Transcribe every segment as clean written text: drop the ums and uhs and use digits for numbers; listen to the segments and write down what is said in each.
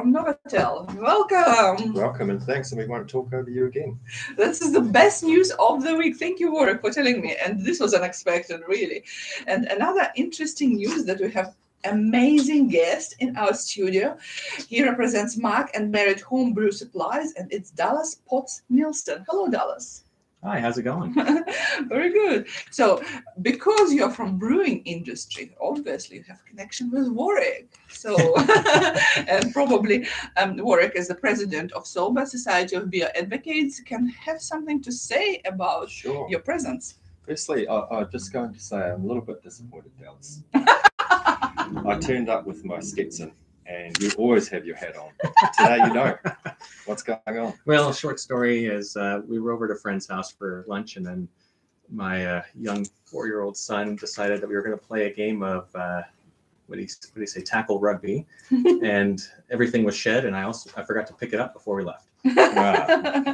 from Novotel. Welcome. Welcome and thanks, and we won't talk over you again. This is the best news of the week. Thank you, Warwick, for telling me. And this was unexpected, really. And another interesting news that we have amazing guest in our studio. He represents Mark and Merit Homebrew Supplies, and it's Dallas Potts Nielsen. Hello, Dallas. Hi, how's it going? Very good. So, because you're from brewing industry, obviously you have connection with Warwick. So, and probably Warwick, as the president of Sober Society of Beer Advocates, can have something to say about your presence. Firstly, I'm just going to say I'm a little bit disappointed, Dallas. I turned up with my Stetson, and you always have your hat on. Today you don't. What's going on? Well, short story is we were over at a friend's house for lunch, and then my young 4-year-old son decided that we were going to play a game of what do you say, tackle rugby, and everything was shed, and I forgot to pick it up before we left. Wow.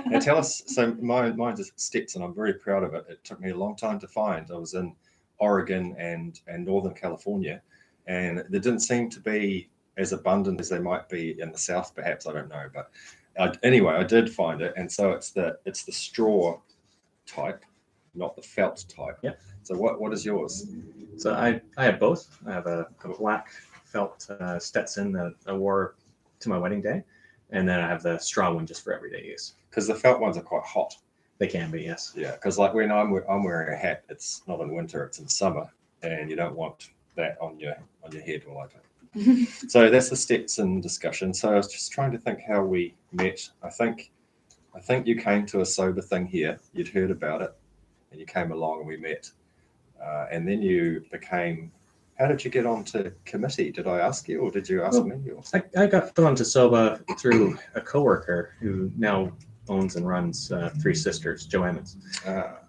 Now tell us. So mine's a Stetson. I'm very proud of it. It took me a long time to find. I was in Oregon and Northern California, and there didn't seem to be as abundant as they might be in the South, perhaps. I don't know, but anyway, I did find it, and so it's the straw type, not the felt type. Yeah. So what is yours? So I have both. I have a black felt Stetson that I wore to my wedding day, and then I have the straw one just for everyday use. Because the felt ones are quite hot. They can be, yes. Yeah, because like when I'm wearing a hat, it's not in winter, it's in summer, and you don't want that on your head all over. So that's the Stetson discussion. So I was just trying to think how we met. I think you came to a sober thing here. You'd heard about it, and you came along, and we met. And then you became. How did you get onto committee? Did I ask you, or did you ask me? Or? I got put onto SOBA through a coworker who now owns and runs Three Sisters, Joe Emmons.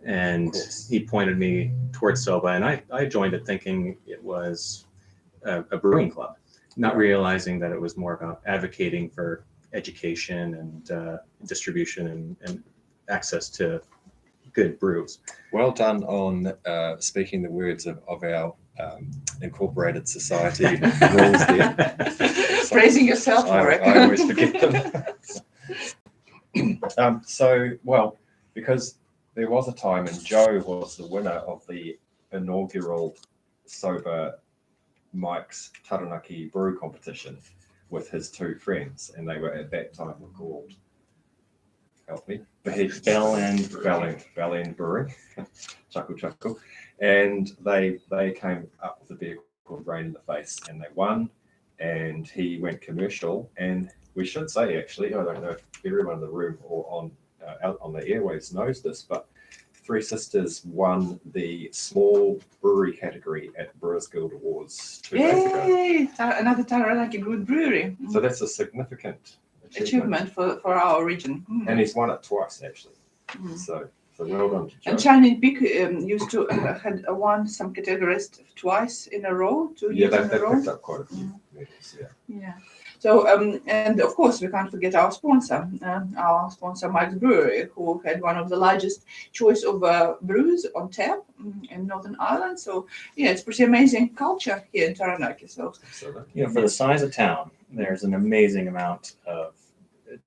And he pointed me towards SOBA, and I joined it thinking it was a brewing club, not realizing that it was more about advocating for education and distribution and access to good brews. Well done on speaking the words of our incorporated society rules there. So praising yourself for it. I always forget them. Well, because there was a time, and Joe was the winner of the inaugural Sober Mike's Taranaki brew competition with his two friends, and they were at that time called, help me, Bell End Brewing, chuckle, and they came up with a beer called Rain in the Face, and they won, and he went commercial. And we should say, actually, I don't know if everyone in the room or out on the airwaves knows this, but Three Sisters won the small brewery category at Brewers Guild Awards 2 days ago. Yay! Another Taranaki good brewery. So that's a significant achievement for our region. And he's won it twice, actually. So well done to Joe. And Shining Peak used to had won some categories twice in a row. 2 years they've in a row. picked up quite a few medals, Yeah. So, and of course, we can't forget our sponsor, Mike's Brewery, who had one of the largest choice of brews on tap in Northern Ireland. So, yeah, it's pretty amazing culture here in Taranaki. So, for the size of town, there's an amazing amount of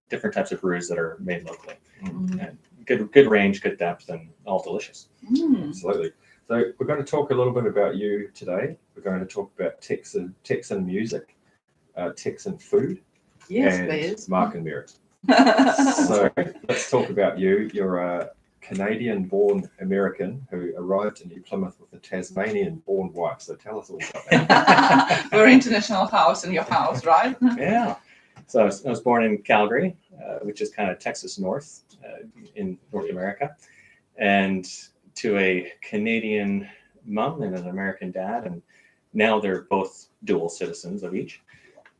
different types of brews that are made locally. And good range, good depth, and all delicious. Absolutely. So we're going to talk a little bit about you today. We're going to talk about Texan music, Texan food, and please. Mark and Merit. So let's talk about you. You're a Canadian-born American who arrived in New Plymouth with a Tasmanian-born wife. So tell us all about that. Very international house in your house, right? Yeah. So I was born in Calgary, which is kind of Texas North in North America, and to a Canadian mom and an American dad, and now they're both dual citizens of each.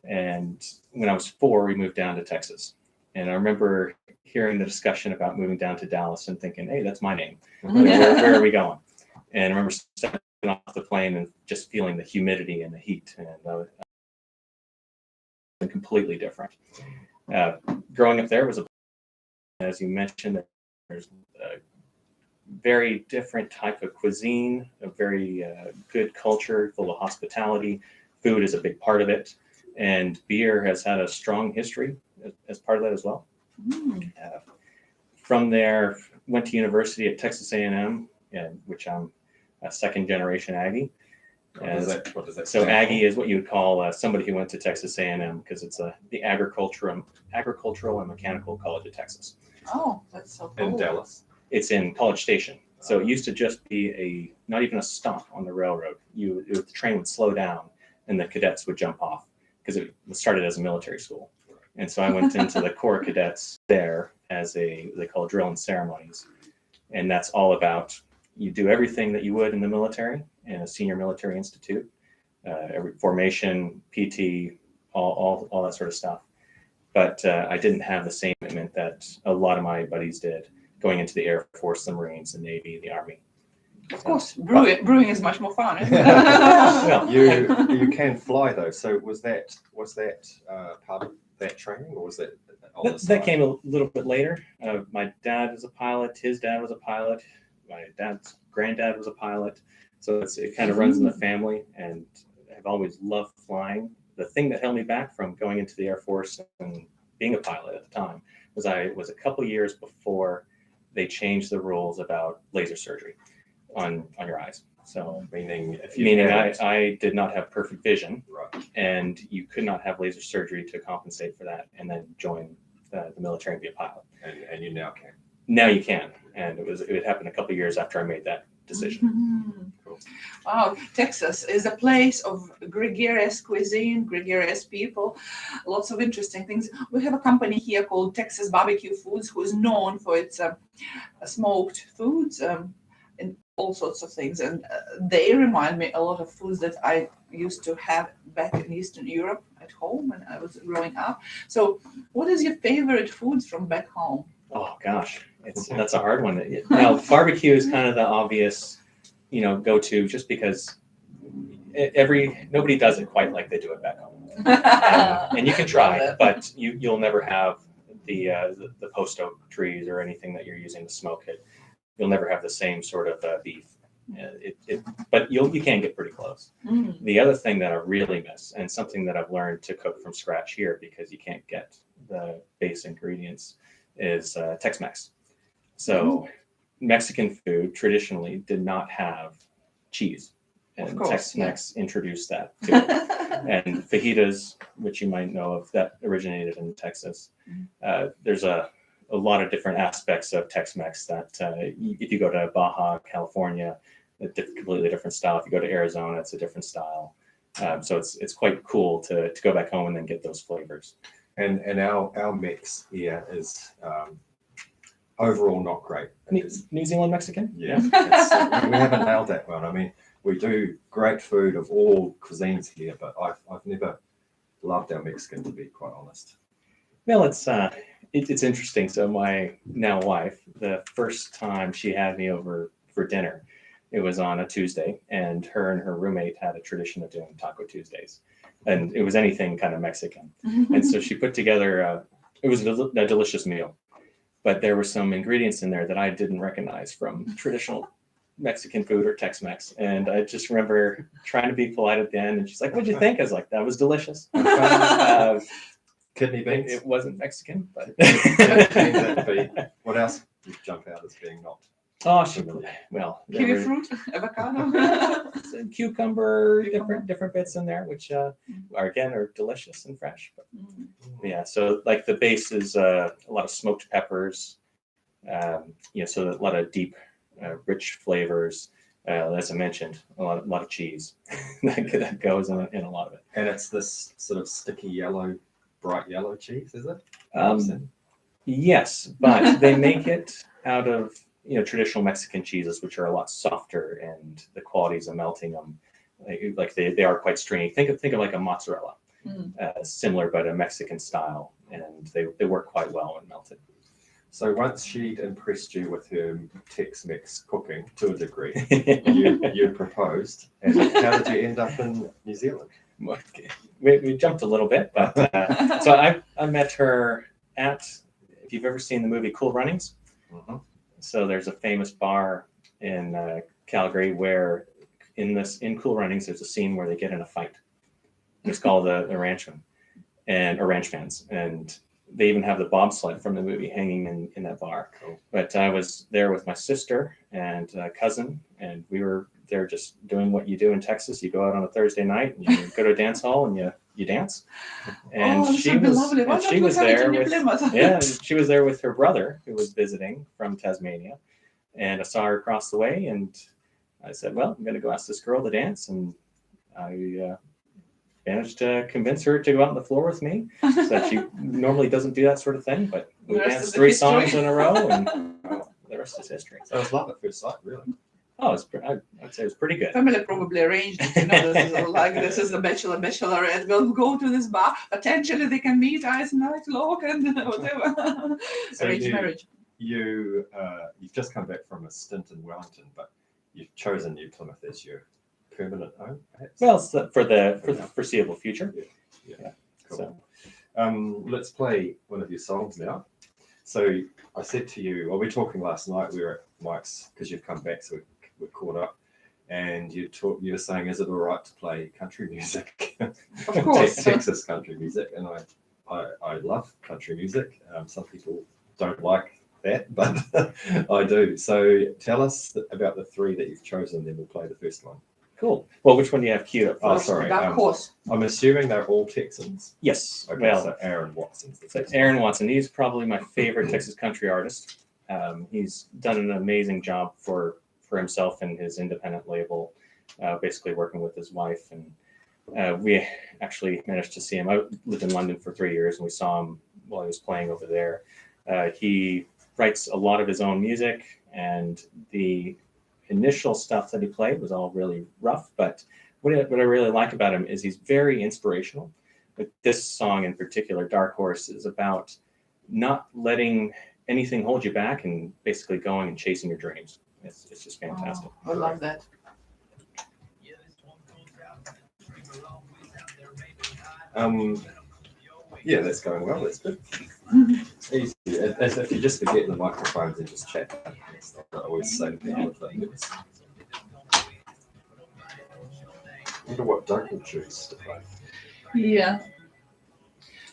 And when I was 4, we moved down to Texas, and I remember hearing the discussion about moving down to Dallas and thinking, hey, that's my name. Where are we going? And I remember stepping off the plane and just feeling the humidity and the heat, and completely different. Growing up there was as you mentioned, there's a very different type of cuisine, a very good culture full of hospitality. Food is a big part of it. And beer has had a strong history as part of that as well. Mm. From there, went to university at Texas A&M, which I'm a second generation Aggie. What does that So stand Aggie for? is what you would call somebody who went to Texas A&M, because it's the agricultural and mechanical college of Texas. Oh, that's so cool. In Dallas. It's in College Station. So it used to just be not even a stop on the railroad. The train would slow down and the cadets would jump off, because it started as a military school. And so I went into the Corps cadets there as they call drill and ceremonies. And that's all about, you do everything that you would in the military in a senior military institute, every formation, PT, all that sort of stuff. But I didn't have the same commitment that a lot of my buddies did, going into the Air Force, the Marines, the Navy, the Army. Of course, brewing is much more fun. Well, You can fly though. So was that part of that training, or was that on the That side? came a little bit later. My dad was a pilot. His dad was a pilot. My dad's granddad was a pilot. So it kind of runs in the family, and I've always loved flying. The thing that held me back from going into the Air Force and being a pilot at the time was I was a couple years before they changed the rules about laser surgery on your eyes. So Meaning, if you meaning hadn't- I did not have perfect vision, right. and you could not have laser surgery to compensate for that and then join the military and be a pilot. And you now can. Now you can, and it happened a couple of years after I made that decision. Mhm. Cool. Wow, Texas is a place of gregarious cuisine, gregarious people, lots of interesting things. We have a company here called Texas Barbecue Foods, who is known for its smoked foods and all sorts of things. And they remind me a lot of foods that I used to have back in Eastern Europe at home when I was growing up. So what is your favorite foods from back home? Oh gosh, that's a hard one. Now barbecue is kind of the obvious, go-to, just because nobody does it quite like they do it back home. And you can try, but you'll never have the post oak trees or anything that you're using to smoke it. You'll never have the same sort of beef. But you can get pretty close. Mm. The other thing that I really miss, and something that I've learned to cook from scratch here because you can't get the base ingredients, is Tex-Mex. So Mexican food traditionally did not have cheese, Of and course, Tex-Mex introduced that to it. And fajitas, which you might know of, that originated in Texas. There's a lot of different aspects of Tex-Mex that if you go to Baja, California, a completely different style. If you go to Arizona, it's a different style. So it's quite cool to go back home and then get those flavors. And our mix here is overall not great. New Zealand Mexican? Yeah, we haven't nailed that one. I mean, we do great food of all cuisines here, but I've never loved our Mexican, to be quite honest. Well, it's interesting. So my now wife, the first time she had me over for dinner, it was on a Tuesday, and her roommate had a tradition of doing Taco Tuesdays, and it was anything kind of Mexican. And so she put together, it was a delicious meal, but there were some ingredients in there that I didn't recognize from traditional Mexican food or Tex-Mex. And I just remember trying to be polite at the end, and she's like, "What'd you think?" I was like, "That was delicious." Kidney beans. It wasn't Mexican, but What else would jump out as being not? oh, well, there Kiwi were fruit, avocado. cucumber, different bits in there, which are delicious and fresh. But yeah, so like the base is a lot of smoked peppers, so a lot of deep, rich flavors. As I mentioned, a lot of cheese that goes in a lot of it. And it's this sort of sticky bright yellow cheese, is it? Yes, but they make it out of traditional Mexican cheeses, which are a lot softer, and the qualities of melting them, like they are quite stringy. Think of like a mozzarella, similar but a Mexican style, and they work quite well when melted. So once she'd impressed you with her Tex-Mex cooking to a degree, you proposed, and how did you end up in New Zealand? We jumped a little bit, but so I met her at, if you've ever seen the movie Cool Runnings. Mm-hmm. So there's a famous bar in Calgary where in Cool Runnings there's a scene where they get in a fight, It's called the Ranchman or Ranch Fans, and they even have the bobsled from the movie hanging in that bar. Cool. But I was there with my sister and cousin, and we were there just doing what you do in Texas. You go out on a Thursday night, and you go to a dance hall, and you dance. And this she would be was, lovely. Why and don't she we was have it there in New with Plymouth? yeah, and she was there with her brother who was visiting from Tasmania, and I saw her across the way, and I said, "Well, I'm going to go ask this girl to dance," and I managed to convince her to go out on the floor with me. So that she normally doesn't do that sort of thing, but we The rest danced is 3 history. songs in a row, and the rest is history. So it's love at first sight, really. Oh, I'd say it was pretty good. Family probably arranged it. This is the bachelor, bachelorette. We'll go to this bar. Potentially they can meet eyes night look and whatever. So Arranged marriage. You've just come back from a stint in Wellington, but you've chosen New Plymouth as your permanent home, perhaps? Well, it's for the foreseeable future. Yeah. Cool. So Let's play one of your songs now. So I said to you, well, we were talking last night. We were at Mike's because you've come back, so we're caught up. And you were saying, is it all right to play country music? Of course. Texas country music, and I love country music. Some people don't like that, but I do. So tell us about the 3 that you've chosen, then we'll play the first one. cool. Well, which one do you have queued up? Oh, sorry. Dark Horse. I'm assuming they're all Texans. Yes. Okay, Well, so Aaron Watson's the so Texan. Aaron Watson, he's probably my favorite Texas country artist. He's done an amazing job for himself and his independent label, basically working with his wife. And we actually managed to see him. I lived in London for 3 years, and we saw him while he was playing over there. He writes a lot of his own music, and the initial stuff that he played was all really rough. But what I really like about him is he's very inspirational. But this song in particular, Dark Horse, is about not letting anything hold you back and basically going and chasing your dreams. It's just fantastic. Oh, I love that. Yeah, that's going well. That's good. Easy. As if you just forget the microphones and just chat. That's what I always say to people. I wonder what Doug will choose to play. Yeah.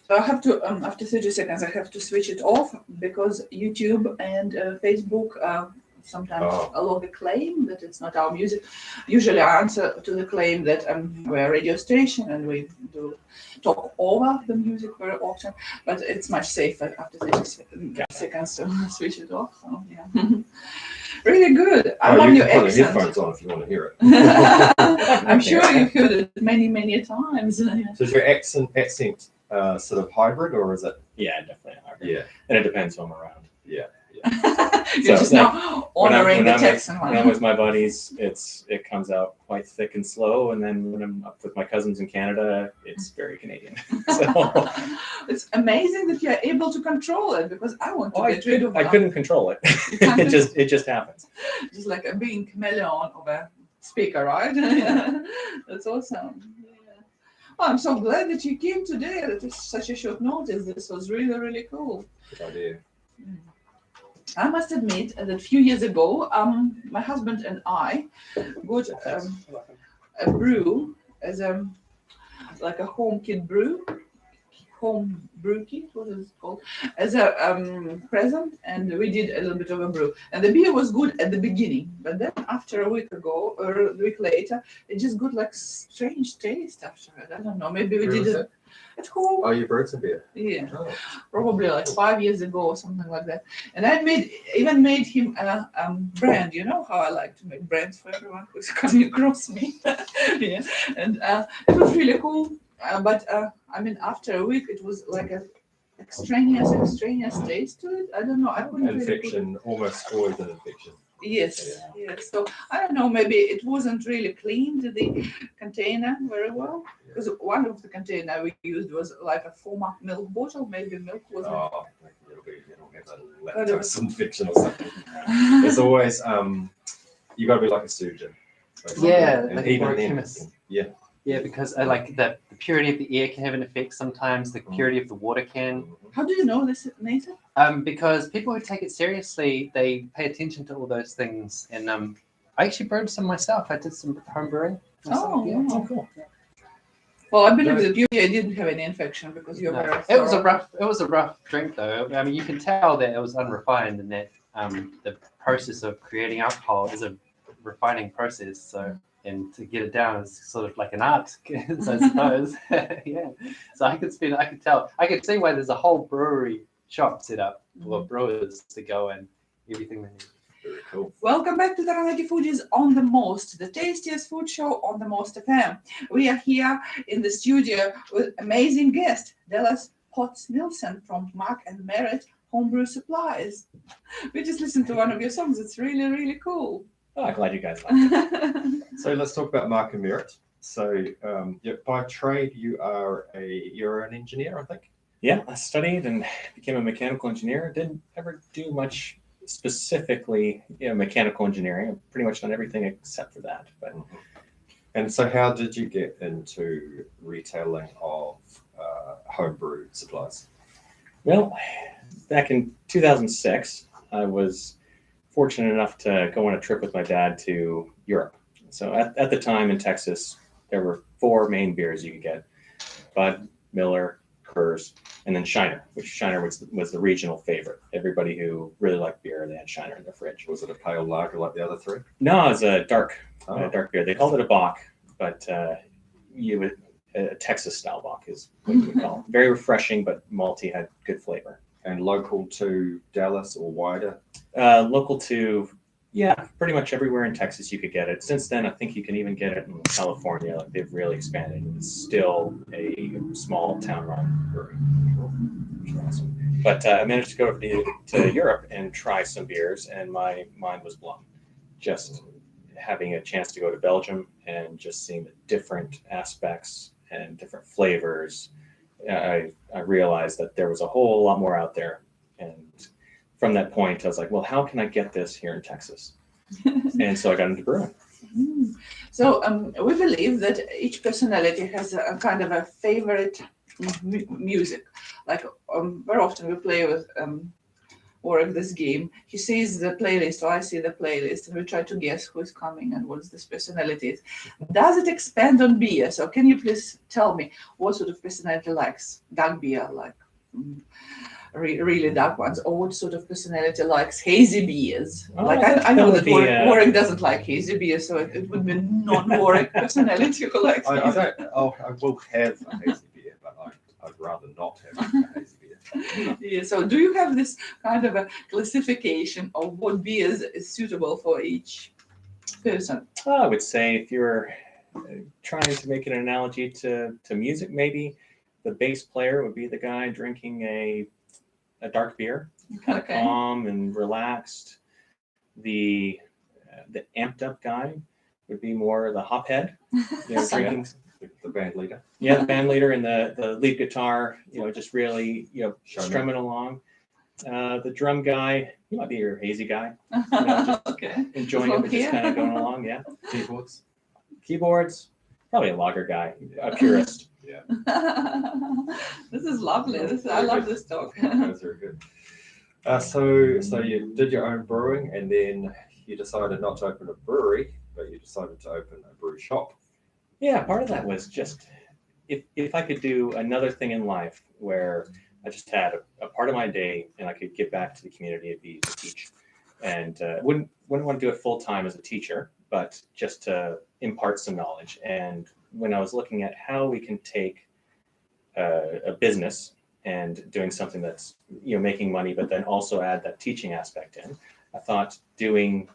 So I have to, after 30 seconds, I have to switch it off because YouTube and Facebook sometimes a lot of claim that it's not our music. Usually I answer to the claim that we're a radio station and we do talk over the music very often, but it's much safer after 30 seconds to switch it off. So yeah. Really good. I love your You can put the accent. headphones on if you want to hear it. I'm sure you've heard it many, many times. So is your accent sort of hybrid, or is it? Yeah, definitely. Yeah. And it depends who I'm around. Yeah. You're So, just now honoring the Texan When I'm one. with my buddies, it comes out quite thick and slow, and then when I'm up with my cousins in Canada, it's very Canadian. So It's amazing that you're able to control it because I want to get rid of I couldn't control it. can't it just happens. just like a being chameleon of a speaker, right? That's awesome. Yeah. Oh, I'm so glad that you came today. That is such a short notice. This was really, really cool. Good idea. I must admit that a few years ago, my husband and I got a brew as like a home kit brew, home brew kit, what is it called, as a present, and we did a little bit of a brew. And the beer was good at the beginning, but then after a week ago or a week later, it just got like strange taste after it. I don't know, maybe we Where did was it it? at home. Oh, you brewed some beer. Yeah. Oh. Probably like 5 years ago or something like that. And I even made him a brand. You know how I like to make brands for everyone who's coming across me. Yeah, and it was really cool. But I mean, after a week, it was like a extraneous taste to it. I don't know. I couldn't really put it. Infection, almost always an infection. Yes, yes. So I don't know. Maybe it wasn't really cleaned the container very well because one of the container we used was like a former milk bottle. Maybe milk wasn't. Oh, it'll have a lactose infection or something. There's always you got to be like a surgeon. basically. Yeah, and like even or a then, chemist. yeah. Yeah, because like the purity of the air can have an effect sometimes. The purity of the water can. How do you know this, Nathan? Because people who take it seriously, they pay attention to all those things. And I actually brewed some myself. I did some home brewing. myself, Oh, yeah. wow. Cool. Well, I believe No. that you didn't have any infection because you're No, very it was a thorough. rough drink though. I mean, you can tell that it was unrefined and that the process of creating alcohol is a refining process. So, and to get it down is sort of like an art, so I suppose. Yeah. So I could tell, I could see why there's a whole brewery shop set up for brewers to go and everything they need. Very cool. Welcome back to Taranaki Foodies on the Most, the tastiest food show on the Most FM. We are here in the studio with amazing guest, Dallas Potts Nielsen from Mark and Merritt Homebrew Supplies. We just listened to one of your songs. It's really, really cool. Oh, I'm glad you guys like it. So let's talk about Mark and Merritt. So by trade, you're an engineer, I think. Yeah, I studied and became a mechanical engineer. Didn't ever do much specifically, mechanical engineering. I've pretty much done everything except for that. But And so, how did you get into retailing of homebrew supplies? well, back in 2006, I was fortunate enough to go on a trip with my dad to Europe. So at the time in Texas, there were 4 main beers you could get: Bud, Miller, Coors, and then Shiner, which Shiner was the regional favorite. Everybody who really liked beer, they had Shiner in their fridge. Was it a pale lager like the other 3? No, it's a dark Oh. dark beer. They called it a Bock, but a Texas style Bock is what you would call it. Very refreshing, but malty, had good flavor. And local to Dallas or wider? Local to, yeah, pretty much everywhere in Texas you could get it. Since then, I think you can even get it in California. Like, they've really expanded. It's still a small town-run brewery, which is awesome. But I managed to go to Europe and try some beers, and my mind was blown. Just having a chance to go to Belgium and just seeing the different aspects and different flavors, I realized that there was a whole lot more out there. And from that point, I was like, well, how can I get this here in Texas? And so I got into brewing. So we believe that each personality has a kind of a favorite music. Like very often we play with Warwick this game. He sees the playlist, or I see the playlist, and we try to guess who's coming and what this personality is. Does it expand on beer? So can you please tell me what sort of personality likes dark beer, like really dark ones, or what sort of personality likes hazy beers? Oh, Like that I know would that be, Warwick doesn't like hazy beer, so it would be non-Warwick personality who likes I hazy. I will have a hazy beer, but I'd rather not have a hazy beer. Yeah, so do you have this kind of a classification of what beers is suitable for each person? I would say if you're trying to make an analogy to music, maybe the bass player would be the guy drinking a dark beer, kind of Okay. calm and relaxed. The amped up guy would be more the hophead, drinking. The band leader. Yeah, the band leader and the lead guitar, just really, Showman. strumming along. The drum guy, he might be your hazy guy, Okay. enjoying it, but just kind of going along. Yeah. Keyboards, probably a lager guy, a purist. This is lovely. I love this talk. That's very good. So you did your own brewing, and then you decided not to open a brewery, but you decided to open a brew shop. Yeah, part of that was just if I could do another thing in life where I just had a part of my day and I could give back to the community, it'd be to teach. And wouldn't want to do it full time as a teacher, but just to impart some knowledge. And when I was looking at how we can take a business and doing something that's making money, but then also add that teaching aspect in, I thought doing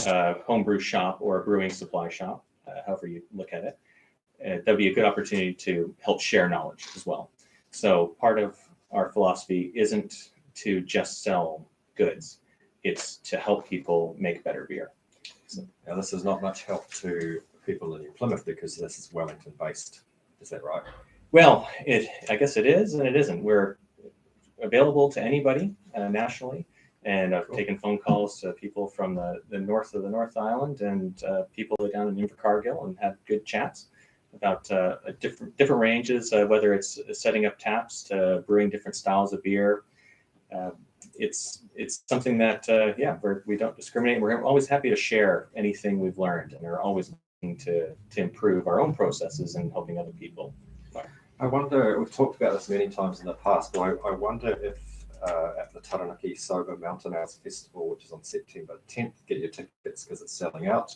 a homebrew shop or a brewing supply shop, however you look at it, that'd be a good opportunity to help share knowledge as well. So part of our philosophy isn't to just sell goods; it's to help people make better beer. So, now, this is not much help to people in New Plymouth because this is Wellington based. Is that right? Well, I guess it is and it isn't. We're available to anybody nationally. And I've taken phone calls to people from the north of the North Island and people down in Invercargill and had good chats about different ranges, whether it's setting up taps to brewing different styles of beer. It's something that, we don't discriminate. We're always happy to share anything we've learned, and we're always looking to improve our own processes and helping other people I wonder, we've talked about this many times in the past, but I wonder if at the Taranaki Sober Mountain Ales Festival, which is on September 10th, get your tickets because it's selling out.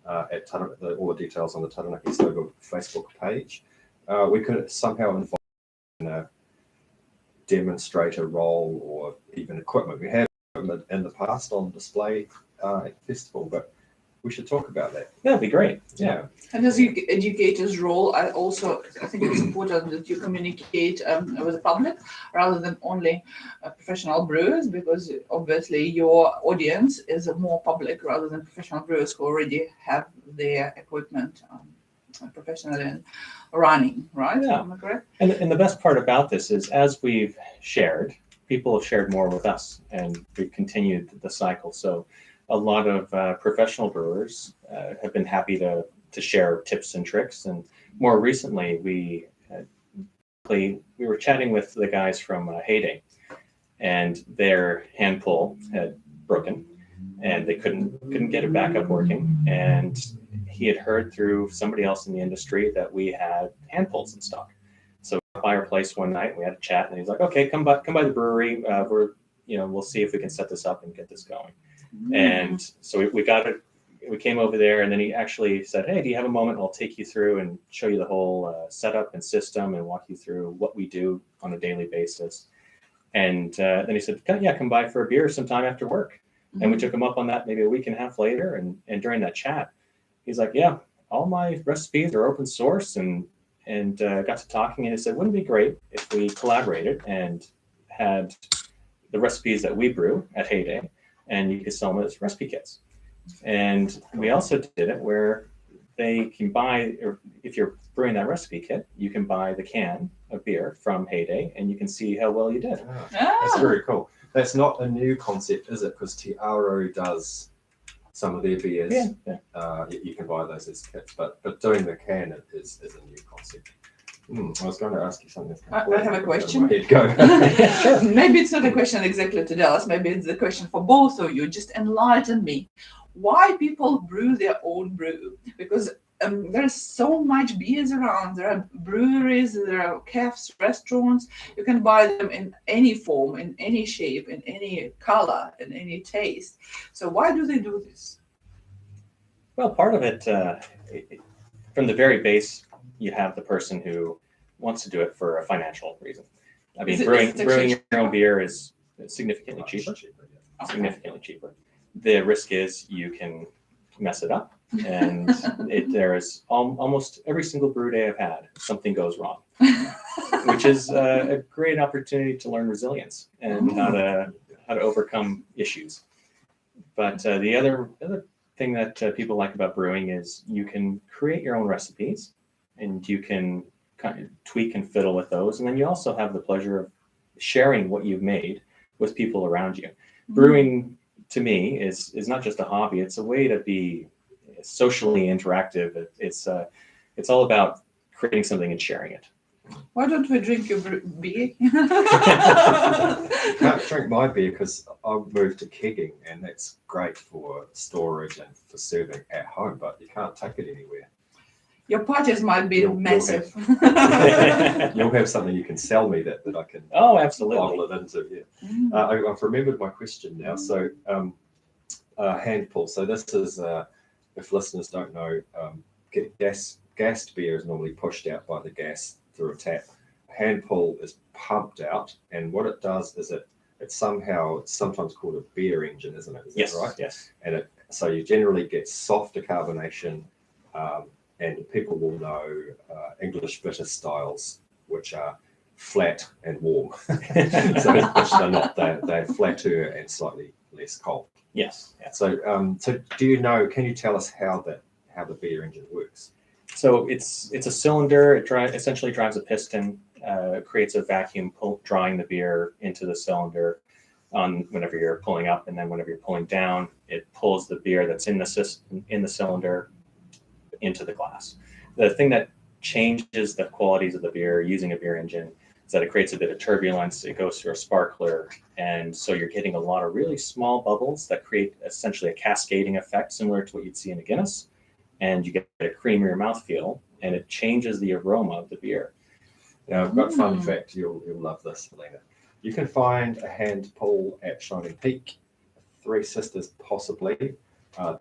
All the details on the Taranaki Sober Facebook page. We could somehow involve in a demonstrator role or even equipment. We have in the past on display at the festival, but we should talk about that. That'd be great. Yeah. And as educator's role, I think it's important that you communicate with the public rather than only professional brewers, because obviously your audience is more public rather than professional brewers who already have their equipment professionally and running, right? Yeah. Am I correct? And the best part about this is, as we've shared, people have shared more with us, and we've continued the cycle. So a lot of professional brewers have been happy to share tips and tricks. And more recently, we were chatting with the guys from Heyday, and their hand pull had broken, and they couldn't get it back up working. And he had heard through somebody else in the industry that we had hand pulls in stock. So we went by our place one night, and we had a chat, and he's like, "Okay, come by the brewery. We'll see if we can set this up and get this going." And so we got it. We came over there, and then he actually said, "Hey, do you have a moment? I'll take you through and show you the whole setup and system and walk you through what we do on a daily basis." And then he said, "Yeah, come by for a beer sometime after work." And we took him up on that maybe a week and a half later. And during that chat, he's like, "Yeah, all my recipes are open source," and got to talking, and he said, "Wouldn't it be great if we collaborated and had the recipes that we brew at Heyday, and you could sell them as recipe kits?" And we also did it where they can buy, or if you're brewing that recipe kit, you can buy the can of beer from Heyday, and you can see how well you did. That's very cool. That's not a new concept, is it? Because Tiaro does some of their beers. Yeah. You can buy those as kits, but doing the can is a new concept. I was going to ask you something. I have a question. Go. Sure. Maybe it's not a question exactly to Dallas. Maybe it's the question for both of you. Just enlighten me. Why people brew their own brew? Because there's so much beers around. There are breweries, there are cafes, restaurants. You can buy them in any form, in any shape, in any color, in any taste. So why do they do this? Well, part of it, from the very base, you have the person who wants to do it for a financial reason. I mean, brewing your own beer is significantly cheaper. Significantly cheaper. The risk is you can mess it up, and there is almost every single brew day I've had, something goes wrong, which is a great opportunity to learn resilience and how to overcome issues. But the other thing that people like about brewing is you can create your own recipes, and you can kind of tweak and fiddle with those. And then you also have the pleasure of sharing what you've made with people around you. Brewing, to me, is not just a hobby. It's a way to be socially interactive. It's all about creating something and sharing it. Why don't we drink your beer? Can't drink my beer because I moved to kegging, and that's great for storage and for serving at home, but you can't take it anywhere. Your parties might be massive. You'll have something you can sell me that I can absolutely bottle it into. Yeah. I've remembered my question now. So hand pull. So this is, if listeners don't know, gassed beer is normally pushed out by the gas through a tap. Hand pull is pumped out, and what it does is it's sometimes called a beer engine, isn't it? Is yes, that right? Yes. And so you generally get softer carbonation. And people will know English bitter styles, which are flat and warm. They're flatter and slightly less cold. Yes. So do you know? Can you tell us how the beer engine works? So it's a cylinder. It essentially drives a piston, creates a vacuum, drawing the beer into the cylinder whenever you're pulling up, and then whenever you're pulling down, it pulls the beer that's in the cylinder into the glass. The thing that changes the qualities of the beer using a beer engine is that it creates a bit of turbulence. It goes through a sparkler, and so you're getting a lot of really small bubbles that create essentially a cascading effect similar to what you'd see in a Guinness, and you get a creamier mouthfeel, and it changes the aroma of the beer. Now, I've got a fun fact. You'll love this, Helena. You can find a hand pull at Shining Peak, Three Sisters possibly,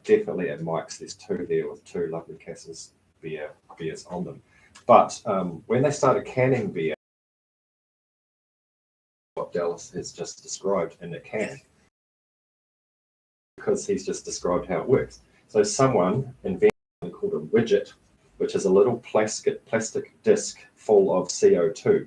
definitely at Mike's. There's two there with two lovely Castles beers on them. But when they started canning beer, what Dallas has just described in a can, because he's just described how it works. So someone invented something called a widget, which is a little plastic disc full of CO2,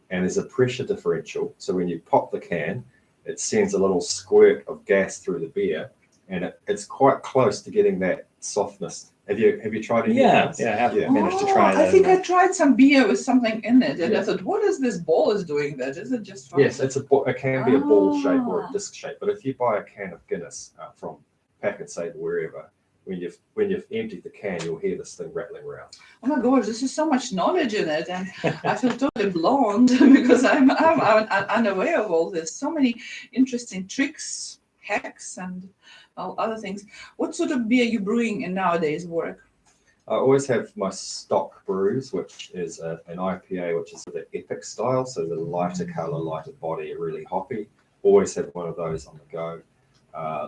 and there's a pressure differential. So when you pop the can, it sends a little squirt of gas through the beer, and it's quite close to getting that softness. Have you tried it? Yeah, I have managed to try that. I think I tried some beer with something in it, and I thought, what is this ball is doing that? Is it just fun? Yes, it can be a ball shape or a disc shape, but if you buy a can of Guinness from Pack and Save or wherever, when you've emptied the can, you'll hear this thing rattling around. Oh my gosh, this is so much knowledge in it, and I feel totally blonde because I'm unaware of all this. So many interesting tricks, hacks, and all other things. What sort of beer are you brewing in nowadays, Warwick? I always have my stock brews, which is an IPA, which is the epic style, so the lighter color, lighter body, really hoppy. Always have one of those on the go.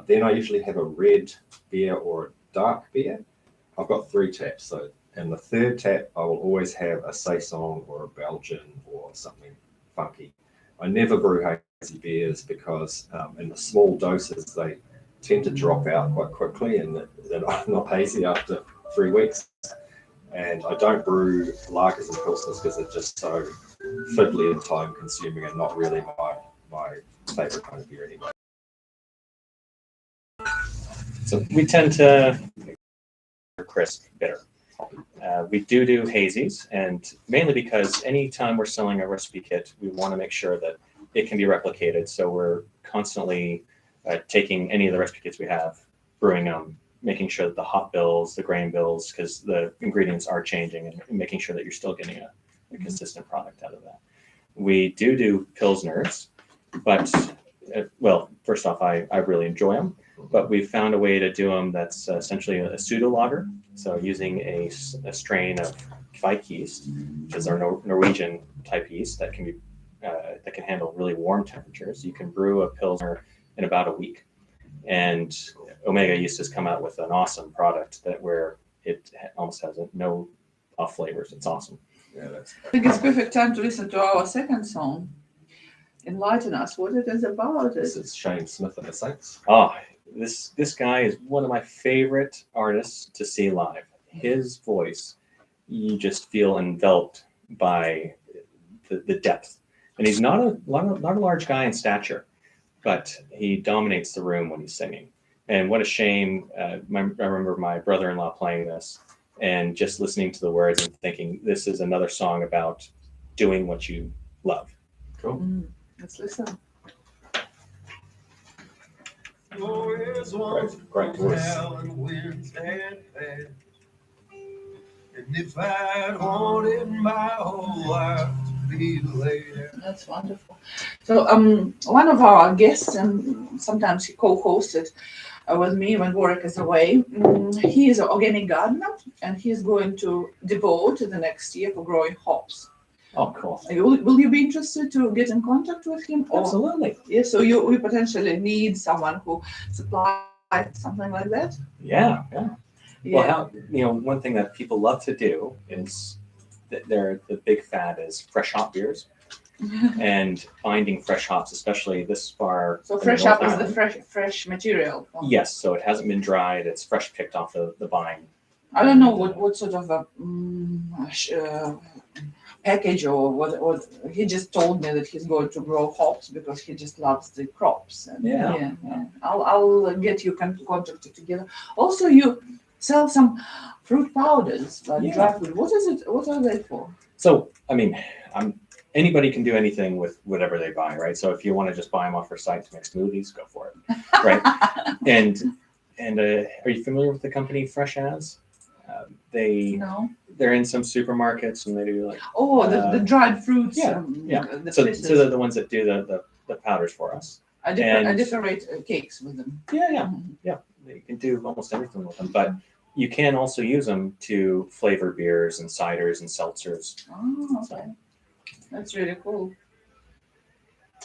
Then I usually have a red beer or a dark beer. I've got 3 taps, so in the third tap, I will always have a Saison or a Belgian or something funky. I never brew hazy beers because in the small doses, they tend to drop out quite quickly, and they're not hazy after 3 weeks. And I don't brew lagers and pilsners because they're just so fiddly and time consuming and not really my favorite kind of beer anyway. So we tend to crisp bitter. We do hazies, and mainly because anytime we're selling a recipe kit, we want to make sure that it can be replicated. So we're constantly taking any of the recipe kits we have, brewing them, making sure that the hop bills, the grain bills, because the ingredients are changing, and making sure that you're still getting a consistent product out of that. We do pilsners, but well, first off, I really enjoy them, but we've found a way to do them that's essentially a pseudo lager. So using a strain of Kveik yeast, which is our Norwegian type yeast that can handle really warm temperatures. You can brew a pilsner in about a week. And Omega Yeast has come out with an awesome product where it almost has no off flavors. It's awesome. Yeah, I think it's perfect time to listen to our second song. Enlighten us what it is about. this is Shane Smith and the Saints. Oh, this guy is one of my favorite artists to see live. His voice, you just feel enveloped by the depth. And he's not a large guy in stature, but he dominates the room when he's singing. And what a shame. I remember my brother-in-law playing this and just listening to the words and thinking, this is another song about doing what you love. Cool. Let's listen. Great voice. And if I'd wanted my whole life to be there. That's wonderful. So one of our guests, and sometimes he co-hosted with me when Warwick is away, he is an organic gardener, and he's going to devote the next year for growing hops. Oh, cool. Will you be interested to get in contact with him? Absolutely. Yes, so we potentially need someone who supplies something like that. Yeah. Yeah. Well, one thing that people love to do is the big fad is fresh hop beers and finding fresh hops, especially this far. So in fresh North hop is Island. the fresh material. Yes, so it hasn't been dried. It's fresh picked off the vine. I don't know what sort of a package or what. He just told me that he's going to grow hops because he just loves the crops. And Yeah. I'll get you contacted together. Also, you sell some fruit powders like dry fruit. What is it? What are they for? So, anybody can do anything with whatever they buy, right? So if you want to just buy them off our site to make smoothies, go for it, right? and are you familiar with the company Fresh As? No. They're in some supermarkets and they do like The dried fruits. yeah. So they're the ones that do the powders for us. I decorate cakes with them. Yeah. You can do almost anything with them, but you can also use them to flavor beers and ciders and seltzers. Oh, okay. That's really cool.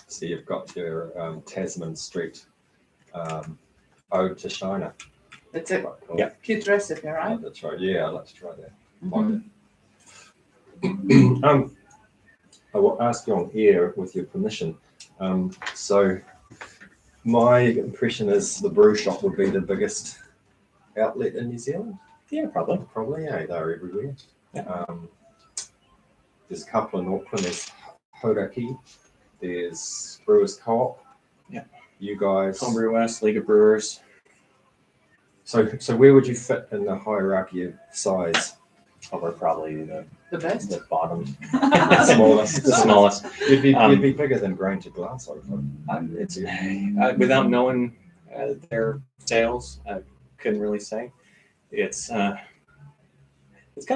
So you've got your Tasman Street Ode to China. It's a Quite cool. Yep. cute recipe, right? That's right. Yeah, I'd like to try that. Mhm. I will ask you on air with your permission. So my impression is the brew shop would be the biggest outlet in New Zealand. Yeah, probably. Probably, yeah, they're everywhere. Yeah. There's a couple in Auckland. There's Taranaki. There's Brewers Co-op. Yeah. You guys. Homebrew West, League of Brewers. So where would you fit in the hierarchy of size? Oh, we're probably The best. the bottom, Smallest. the smallest. You'd be bigger than Grain to Glass, I would think. It's without knowing their sales, I couldn't really say. It's kind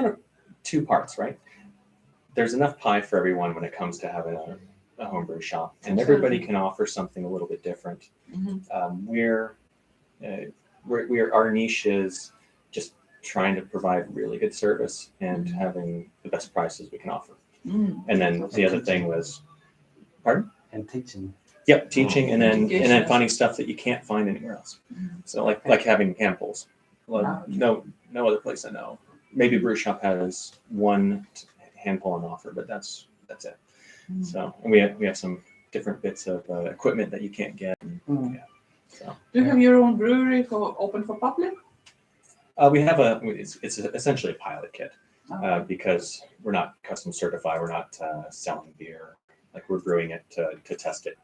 of two parts, right? There's enough pie for everyone when it comes to having a homebrew shop, and everybody can offer something a little bit different. Mhm. Our niche is just trying to provide really good service and having the best prices we can offer. Mm. And then the other thing was, And teaching. yep, teaching, and then Education. finding stuff that you can't find anywhere else. Mhm. So like having handfuls. Well, Wow. no other place I know. Maybe Brew Shop has one handful on offer, but that's it. Mm. So and we have some different bits of equipment that you can't get. So Do you have your own brewery open for public? we have it's essentially a pilot kit because we're not custom certified. We're not selling beer. Like we're brewing it to test it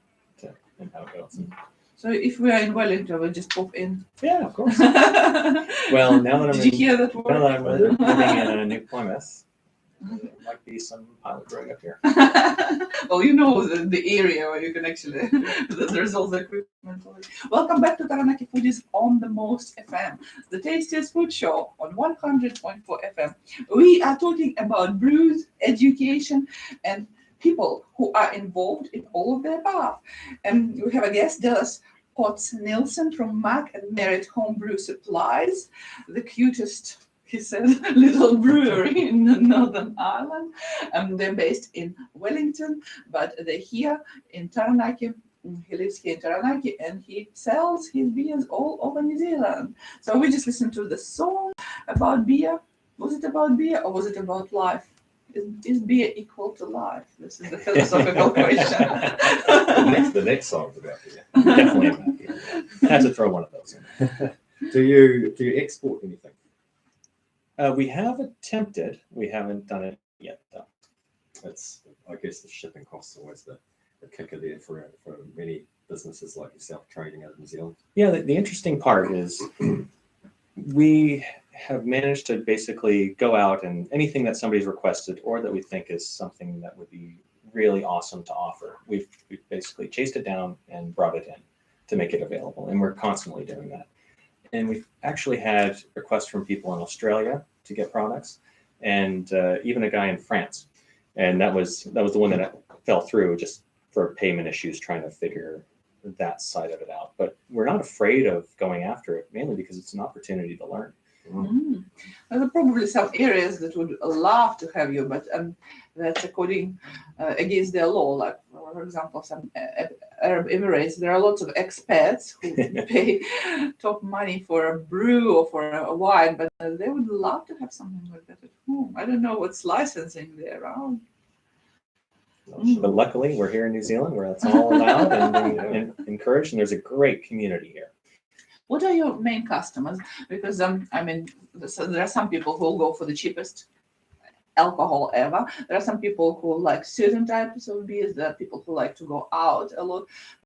and how it goes. So if we are in Wellington, we'll just pop in. Yeah, of course. Well, Well, now that I'm did you hear that word? now that I'm living in New Plymouth, there might be some pilot brewing up here. Well, you know the area where you can actually, there's all the equipment. Welcome back to Taranaki Foodies on the Most FM, the tastiest food show on 100.4 FM. We are talking about brews, education, and people who are involved in all of the above. And we have a guest, Dallas Potts Nielsen from Mac and Merit Homebrew Supplies, the cutest, he said, little brewery in Northern Ireland. They're based in Wellington, but they're here in Taranaki. He lives here in Taranaki and he sells his beers all over New Zealand. So we just listened to the song about beer. Was it about beer or was it about life? Is beer equal to life? This is the philosophical question. The next song's about beer. Definitely about beer. I had to throw one of those in. Do you export anything? We have attempted. We haven't done it yet, though. It's, I guess the shipping costs are always the kicker there for many businesses like yourself trading out of New Zealand. Yeah, the interesting part is we have managed to basically go out and anything that somebody's requested or that we think is something that would be really awesome to offer, we've basically chased it down and brought it in to make it available. And we're constantly doing that. And we've actually had requests from people in Australia to get products and even a guy in France. And that was the one that fell through just for payment issues, trying to figure that side of it out. But we're not afraid of going after it, mainly because it's an opportunity to learn. Mm. There are probably some areas that would love to have you, but that's according against their law. Like, for example, some Arab Emirates, there are lots of expats who pay top money for a brew or for a wine, but they would love to have something like that at home. I don't know what's licensing there around. But luckily, we're here in New Zealand where that's all allowed and encouraged, and there's a great community here. What are your main customers? Because I mean, so there are some people who will go for the cheapest alcohol ever. There are some people who like certain types of beers. There are people who like to go out a lot.